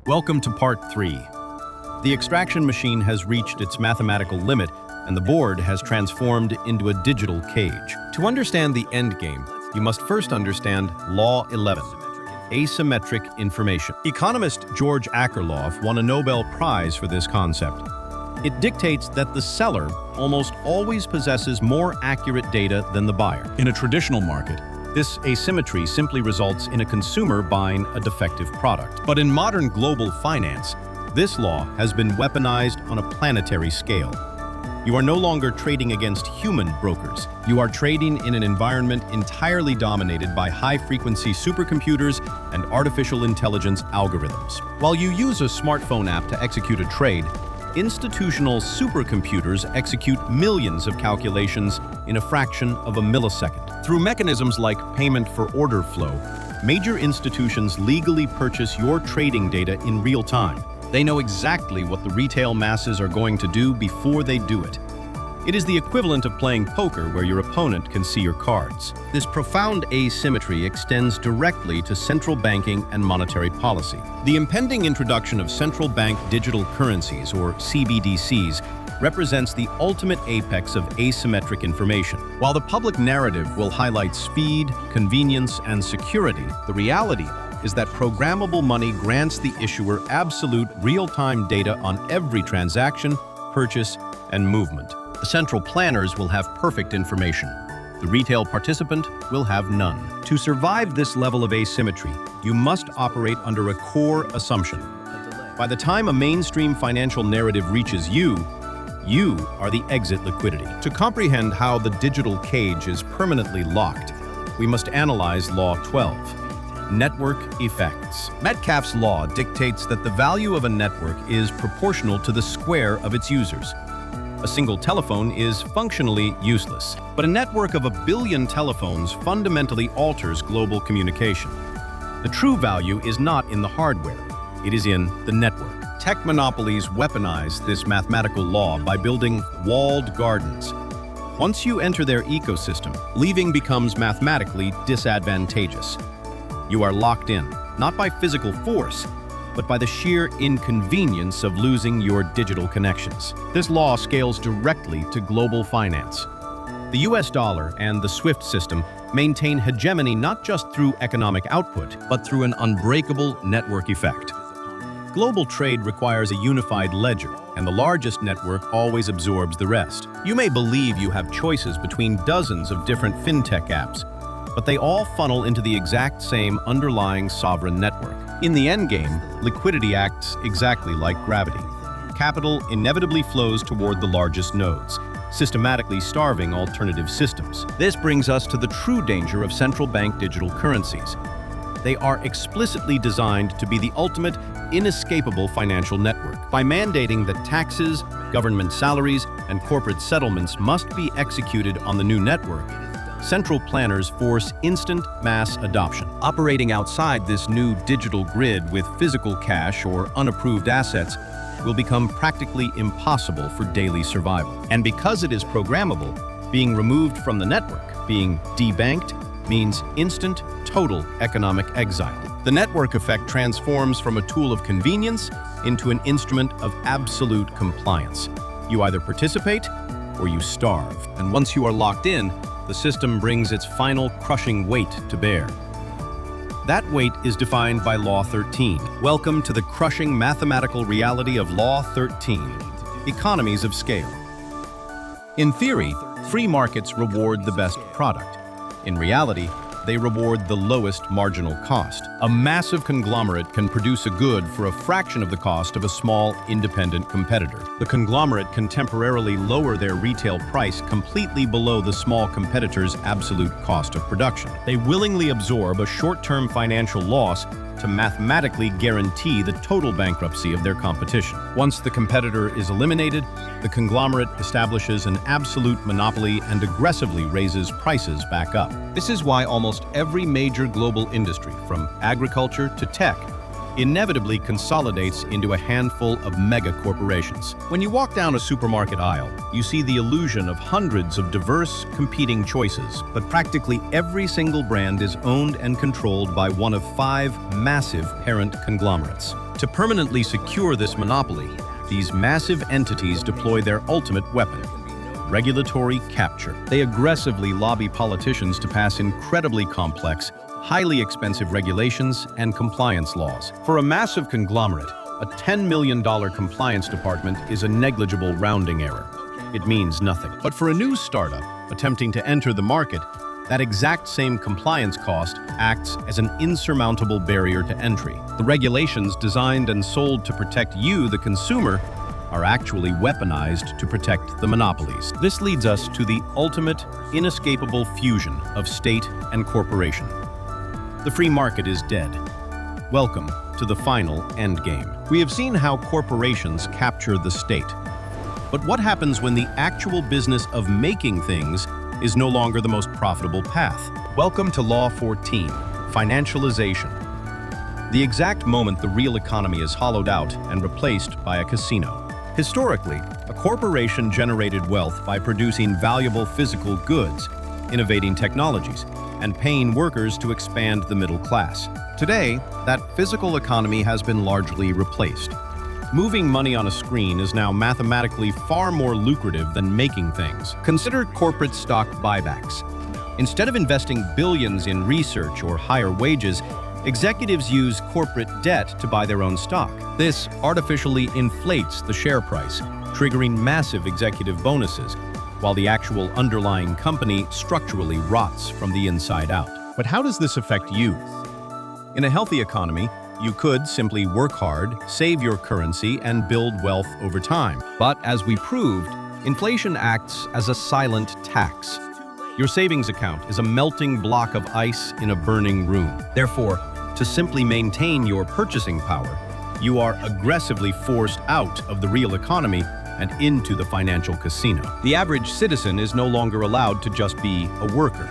Welcome to Part 3. The extraction machine has reached its mathematical limit, and the board has transformed into a digital cage. To understand the endgame, you must first understand Law 11, Asymmetric Information. Economist George Akerlof won a Nobel Prize for this concept. It dictates that the seller almost always possesses more accurate data than the buyer. In a traditional market, this asymmetry simply results in a consumer buying a defective product. But in modern global finance, this law has been weaponized on a planetary scale. You are no longer trading against human brokers. You are trading in an environment entirely dominated by high-frequency supercomputers and artificial intelligence algorithms. While you use a smartphone app to execute a trade, institutional supercomputers execute millions of calculations in a fraction of a millisecond. Through mechanisms like payment for order flow, major institutions legally purchase your trading data in real time. They know exactly what the retail masses are going to do before they do it. It is the equivalent of playing poker where your opponent can see your cards. This profound asymmetry extends directly to central banking and monetary policy. The impending introduction of Central Bank Digital Currencies, or CBDCs, represents the ultimate apex of asymmetric information. While the public narrative will highlight speed, convenience, and security, the reality is that programmable money grants the issuer absolute real-time data on every transaction, purchase, and movement. The central planners will have perfect information. The retail participant will have none. To survive this level of asymmetry, you must operate under a core assumption. By the time a mainstream financial narrative reaches you are the exit liquidity. To comprehend how the digital cage is permanently locked, we must analyze Law 12. Network effects. Metcalfe's law dictates that the value of a network is proportional to the square of its users. A single telephone is functionally useless, but a network of 1 billion telephones fundamentally alters global communication. The true value is not in the hardware, it is in the network. Tech monopolies weaponize this mathematical law by building walled gardens. Once you enter their ecosystem, leaving becomes mathematically disadvantageous. You are locked in, not by physical force, but by the sheer inconvenience of losing your digital connections. This law scales directly to global finance. The US dollar and the SWIFT system maintain hegemony not just through economic output, but through an unbreakable network effect. Global trade requires a unified ledger, and the largest network always absorbs the rest. You may believe you have choices between dozens of different fintech apps, but they all funnel into the exact same underlying sovereign network. In the endgame, liquidity acts exactly like gravity. Capital inevitably flows toward the largest nodes, systematically starving alternative systems. This brings us to the true danger of central bank digital currencies. They are explicitly designed to be the ultimate, inescapable financial network. By mandating that taxes, government salaries, and corporate settlements must be executed on the new network, central planners force instant mass adoption. Operating outside this new digital grid with physical cash or unapproved assets will become practically impossible for daily survival. And because it is programmable, being removed from the network, being debanked, means instant, total economic exile. The network effect transforms from a tool of convenience into an instrument of absolute compliance. You either participate or you starve. And once you are locked in, the system brings its final crushing weight to bear. That weight is defined by Law 13. Welcome to the crushing mathematical reality of Law 13, Economies of Scale. In theory, free markets reward the best product. In reality, they reward the lowest marginal cost. A massive conglomerate can produce a good for a fraction of the cost of a small, independent competitor. The conglomerate can temporarily lower their retail price completely below the small competitor's absolute cost of production. They willingly absorb a short-term financial loss to mathematically guarantee the total bankruptcy of their competition. Once the competitor is eliminated, the conglomerate establishes an absolute monopoly and aggressively raises prices back up. This is why almost every major global industry, from agriculture to tech, inevitably consolidates into a handful of mega corporations. When you walk down a supermarket aisle, you see the illusion of hundreds of diverse, competing choices, but practically every single brand is owned and controlled by one of 5 massive parent conglomerates. To permanently secure this monopoly, these massive entities deploy their ultimate weapon: regulatory capture. They aggressively lobby politicians to pass incredibly complex, highly expensive regulations and compliance laws. For a massive conglomerate, a $10 million compliance department is a negligible rounding error. It means nothing. But for a new startup attempting to enter the market, that exact same compliance cost acts as an insurmountable barrier to entry. The regulations designed and sold to protect you, the consumer, are actually weaponized to protect the monopolies. This leads us to the ultimate, inescapable fusion of state and corporation. The free market is dead. Welcome to the final endgame. We have seen how corporations capture the state. But what happens when the actual business of making things is no longer the most profitable path? Welcome to Law 14, Financialization. The exact moment the real economy is hollowed out and replaced by a casino. Historically, a corporation generated wealth by producing valuable physical goods, innovating technologies, and paying workers to expand the middle class. Today, that physical economy has been largely replaced. Moving money on a screen is now mathematically far more lucrative than making things. Consider corporate stock buybacks. Instead of investing billions in research or higher wages, executives use corporate debt to buy their own stock. This artificially inflates the share price, triggering massive executive bonuses, while the actual underlying company structurally rots from the inside out. But how does this affect you? In a healthy economy, you could simply work hard, save your currency, and build wealth over time. But as we proved, inflation acts as a silent tax. Your savings account is a melting block of ice in a burning room. Therefore, to simply maintain your purchasing power, you are aggressively forced out of the real economy and into the financial casino. The average citizen is no longer allowed to just be a worker.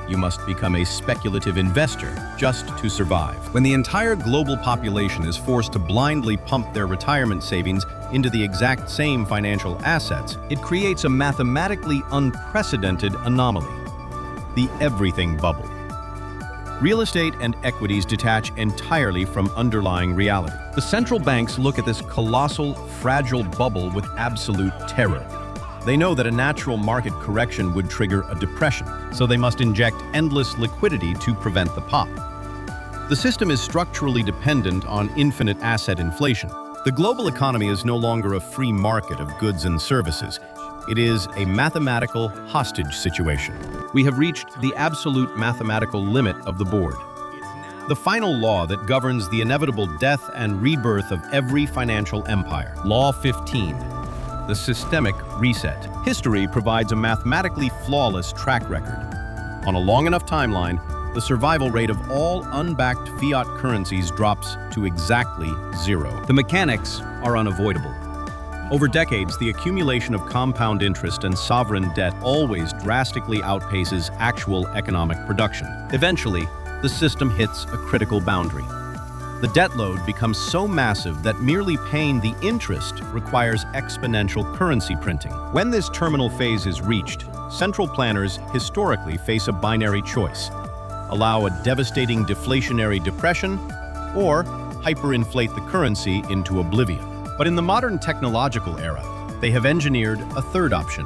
You must become a speculative investor just to survive. When the entire global population is forced to blindly pump their retirement savings into the exact same financial assets, it creates a mathematically unprecedented anomaly: the everything bubble. Real estate and equities detach entirely from underlying reality. The central banks look at this colossal, fragile bubble with absolute terror. They know that a natural market correction would trigger a depression, so they must inject endless liquidity to prevent the pop. The system is structurally dependent on infinite asset inflation. The global economy is no longer a free market of goods and services. It is a mathematical hostage situation. We have reached the absolute mathematical limit of the board. The final law that governs the inevitable death and rebirth of every financial empire. Law 15. The systemic reset. History provides a mathematically flawless track record. On a long enough timeline, the survival rate of all unbacked fiat currencies drops to exactly zero. The mechanics are unavoidable. Over decades, the accumulation of compound interest and sovereign debt always drastically outpaces actual economic production. Eventually, the system hits a critical boundary. The debt load becomes so massive that merely paying the interest requires exponential currency printing. When this terminal phase is reached, central planners historically face a binary choice: allow a devastating deflationary depression or hyperinflate the currency into oblivion. But in the modern technological era, they have engineered a third option: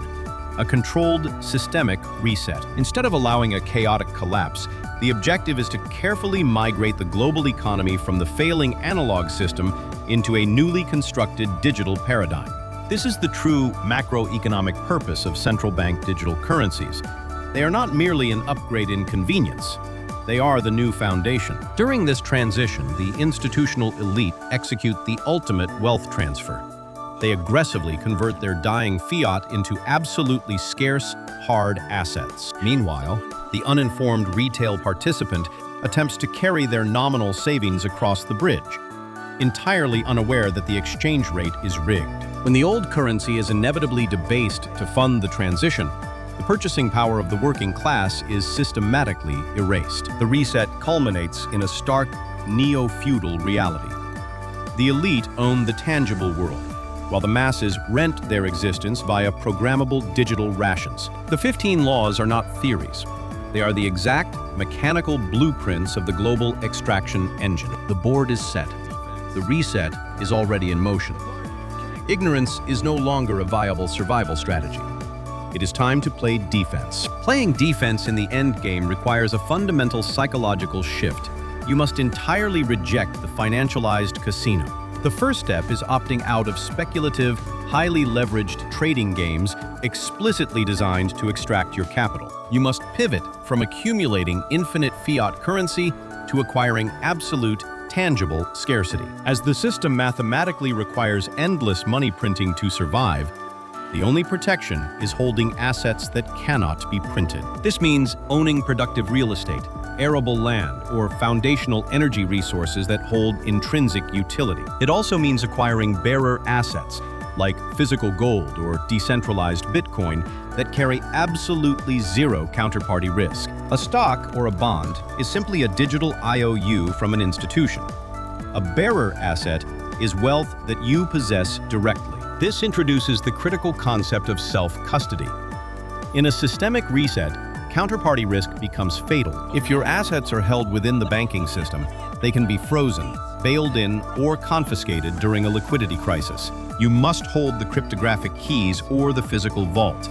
a controlled systemic reset. Instead of allowing a chaotic collapse, the objective is to carefully migrate the global economy from the failing analog system into a newly constructed digital paradigm. This is the true macroeconomic purpose of central bank digital currencies. They are not merely an upgrade in convenience. They are the new foundation. During this transition, the institutional elite execute the ultimate wealth transfer. They aggressively convert their dying fiat into absolutely scarce, hard assets. Meanwhile, the uninformed retail participant attempts to carry their nominal savings across the bridge, entirely unaware that the exchange rate is rigged. When the old currency is inevitably debased to fund the transition, the purchasing power of the working class is systematically erased. The reset culminates in a stark, neo-feudal reality. The elite own the tangible world, while the masses rent their existence via programmable digital rations. The 15 laws are not theories. They are the exact mechanical blueprints of the global extraction engine. The board is set. The reset is already in motion. Ignorance is no longer a viable survival strategy. It is time to play defense. Playing defense in the endgame requires a fundamental psychological shift. You must entirely reject the financialized casino. The first step is opting out of speculative, highly leveraged trading games explicitly designed to extract your capital. You must pivot from accumulating infinite fiat currency to acquiring absolute, tangible scarcity. As the system mathematically requires endless money printing to survive, the only protection is holding assets that cannot be printed. This means owning productive real estate, arable land, or foundational energy resources that hold intrinsic utility. It also means acquiring bearer assets, like physical gold or decentralized Bitcoin, that carry absolutely zero counterparty risk. A stock or a bond is simply a digital IOU from an institution. A bearer asset is wealth that you possess directly. This introduces the critical concept of self-custody. In a systemic reset, counterparty risk becomes fatal. If your assets are held within the banking system, they can be frozen, bailed in, or confiscated during a liquidity crisis. You must hold the cryptographic keys or the physical vault.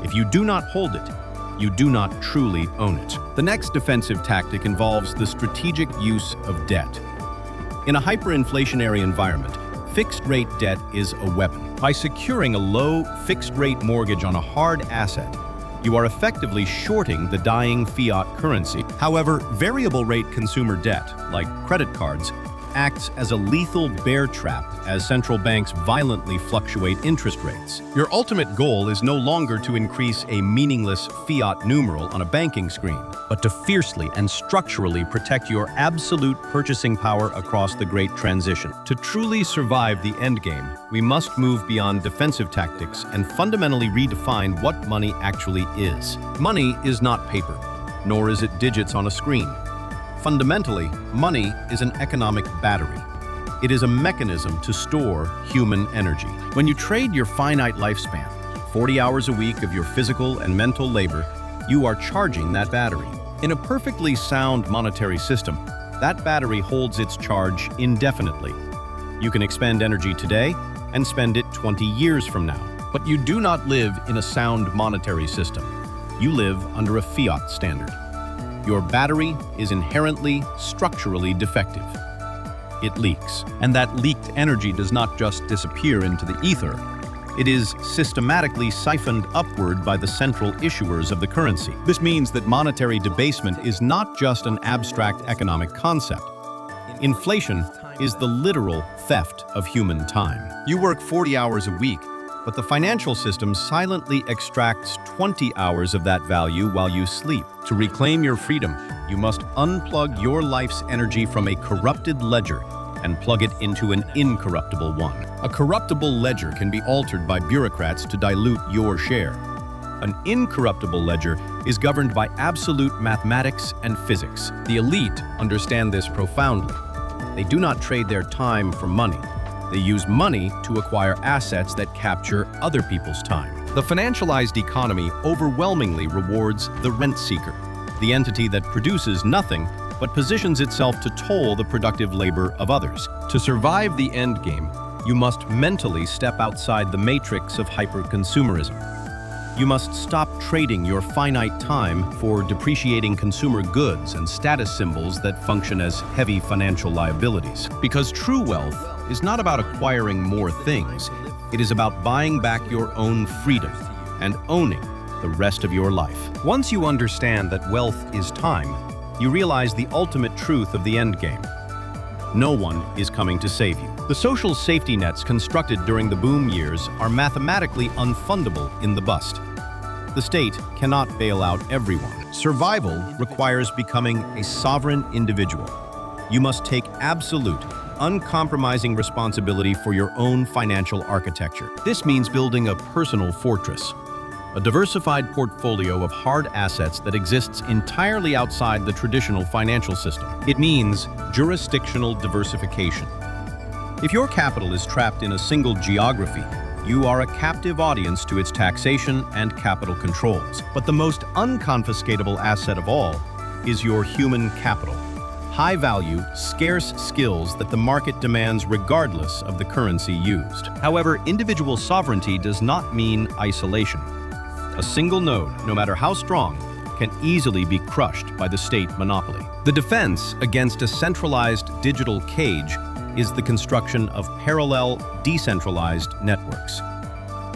If you do not hold it, you do not truly own it. The next defensive tactic involves the strategic use of debt. In a hyperinflationary environment, fixed-rate debt is a weapon. By securing a low, fixed-rate mortgage on a hard asset, you are effectively shorting the dying fiat currency. However, variable-rate consumer debt, like credit cards, acts as a lethal bear trap as central banks violently fluctuate interest rates. Your ultimate goal is no longer to increase a meaningless fiat numeral on a banking screen, but to fiercely and structurally protect your absolute purchasing power across the Great Transition. To truly survive the endgame, we must move beyond defensive tactics and fundamentally redefine what money actually is. Money is not paper, nor is it digits on a screen. Fundamentally, money is an economic battery. It is a mechanism to store human energy. When you trade your finite lifespan, 40 hours a week of your physical and mental labor, you are charging that battery. In a perfectly sound monetary system, that battery holds its charge indefinitely. You can expend energy today and spend it 20 years from now. But you do not live in a sound monetary system. You live under a fiat standard. Your battery is inherently, structurally defective. It leaks. And that leaked energy does not just disappear into the ether. It is systematically siphoned upward by the central issuers of the currency. This means that monetary debasement is not just an abstract economic concept. Inflation is the literal theft of human time. You work 40 hours a week, but the financial system silently extracts 20 hours of that value while you sleep. To reclaim your freedom, you must unplug your life's energy from a corrupted ledger and plug it into an incorruptible one. A corruptible ledger can be altered by bureaucrats to dilute your share. An incorruptible ledger is governed by absolute mathematics and physics. The elite understand this profoundly. They do not trade their time for money. They use money to acquire assets that capture other people's time. The financialized economy overwhelmingly rewards the rent seeker, the entity that produces nothing but positions itself to toll the productive labor of others. To survive the endgame, you must mentally step outside the matrix of hyper-consumerism. You must stop trading your finite time for depreciating consumer goods and status symbols that function as heavy financial liabilities. Because true wealth is not about acquiring more things. It is about buying back your own freedom and owning the rest of your life. Once you understand that wealth is time, you realize the ultimate truth of the endgame. No one is coming to save you. The social safety nets constructed during the boom years are mathematically unfundable in the bust. The state cannot bail out everyone. Survival requires becoming a sovereign individual. You must take absolute, uncompromising responsibility for your own financial architecture. This means building a personal fortress, a diversified portfolio of hard assets that exists entirely outside the traditional financial system. It means jurisdictional diversification. If your capital is trapped in a single geography, you are a captive audience to its taxation and capital controls. But the most unconfiscatable asset of all is your human capital. high-value, scarce skills that the market demands regardless of the currency used. However, individual sovereignty does not mean isolation. A single node, no matter how strong, can easily be crushed by the state monopoly. The defense against a centralized digital cage is the construction of parallel, decentralized networks.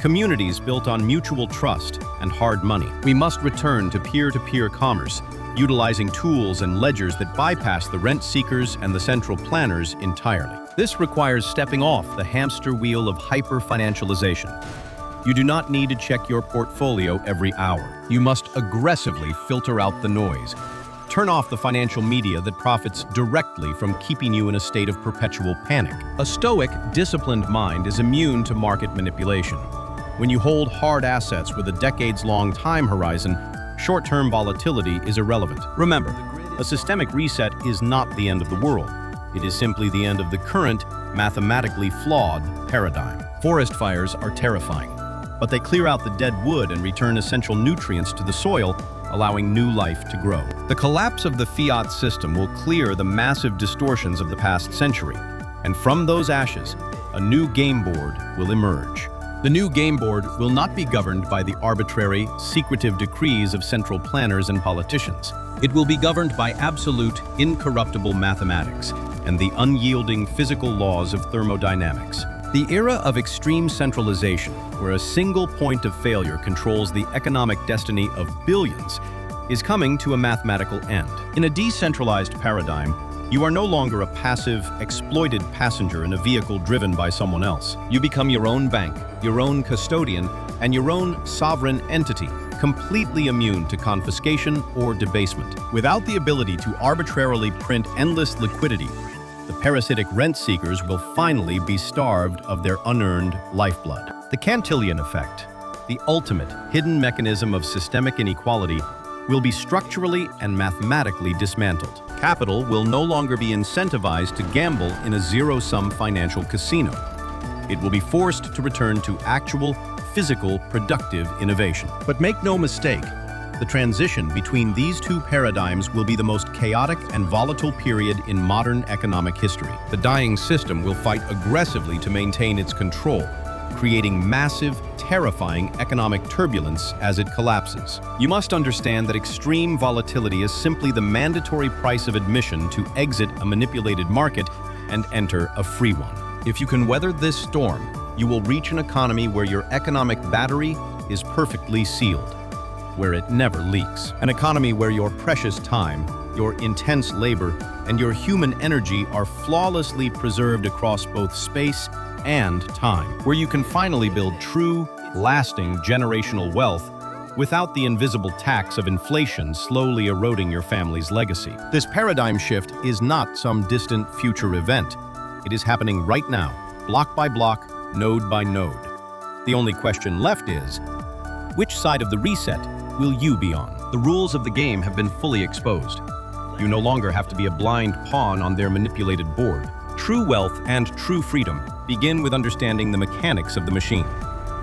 Communities built on mutual trust and hard money. We must return to peer-to-peer commerce, utilizing tools and ledgers that bypass the rent seekers and the central planners entirely. This requires stepping off the hamster wheel of hyper-financialization. You do not need to check your portfolio every hour. You must aggressively filter out the noise. Turn off the financial media that profits directly from keeping you in a state of perpetual panic. A stoic, disciplined mind is immune to market manipulation. When you hold hard assets with a decades-long time horizon, short-term volatility is irrelevant. Remember, a systemic reset is not the end of the world. It is simply the end of the current, mathematically flawed paradigm. Forest fires are terrifying, but they clear out the dead wood and return essential nutrients to the soil, allowing new life to grow. The collapse of the fiat system will clear the massive distortions of the past century, and from those ashes, a new game board will emerge. The new game board will not be governed by the arbitrary, secretive decrees of central planners and politicians. It will be governed by absolute, incorruptible mathematics and the unyielding physical laws of thermodynamics. The era of extreme centralization, where a single point of failure controls the economic destiny of billions, is coming to a mathematical end. In a decentralized paradigm, you are no longer a passive, exploited passenger in a vehicle driven by someone else. You become your own bank, your own custodian, and your own sovereign entity, completely immune to confiscation or debasement. Without the ability to arbitrarily print endless liquidity, the parasitic rent seekers will finally be starved of their unearned lifeblood. The Cantillon effect, the ultimate hidden mechanism of systemic inequality, will be structurally and mathematically dismantled. Capital will no longer be incentivized to gamble in a zero-sum financial casino. It will be forced to return to actual, physical, productive innovation. But make no mistake, the transition between these two paradigms will be the most chaotic and volatile period in modern economic history. The dying system will fight aggressively to maintain its control, creating massive, terrifying economic turbulence as it collapses. You must understand that extreme volatility is simply the mandatory price of admission to exit a manipulated market and enter a free one. If you can weather this storm, you will reach an economy where your economic battery is perfectly sealed, where it never leaks. An economy where your precious time, your intense labor, and your human energy are flawlessly preserved across both space and time, where you can finally build true, lasting generational wealth without the invisible tax of inflation slowly eroding your family's legacy. This paradigm shift is not some distant future event. It is happening right now, block by block, node by node. The only question left is, which side of the reset will you be on? The rules of the game have been fully exposed. You no longer have to be a blind pawn on their manipulated board. True wealth and true freedom begin with understanding the mechanics of the machine.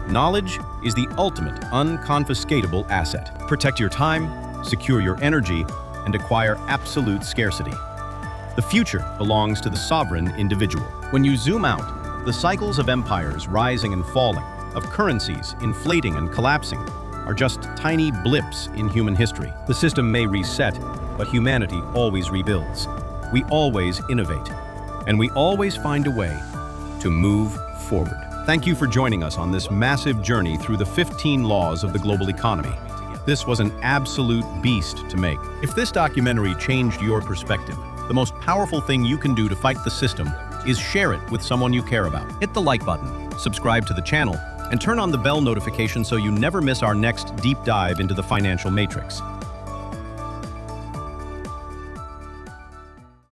Knowledge is the ultimate unconfiscatable asset. Protect your time, secure your energy, and acquire absolute scarcity. The future belongs to the sovereign individual. When you zoom out, the cycles of empires rising and falling, of currencies inflating and collapsing, are just tiny blips in human history. The system may reset, but humanity always rebuilds. We always innovate, and we always find a way to move forward. Thank you for joining us on this massive journey through the 15 laws of the global economy. This was an absolute beast to make. If this documentary changed your perspective, the most powerful thing you can do to fight the system is share it with someone you care about. Hit the like button, subscribe to the channel, and turn on the bell notification so you never miss our next deep dive into the financial matrix.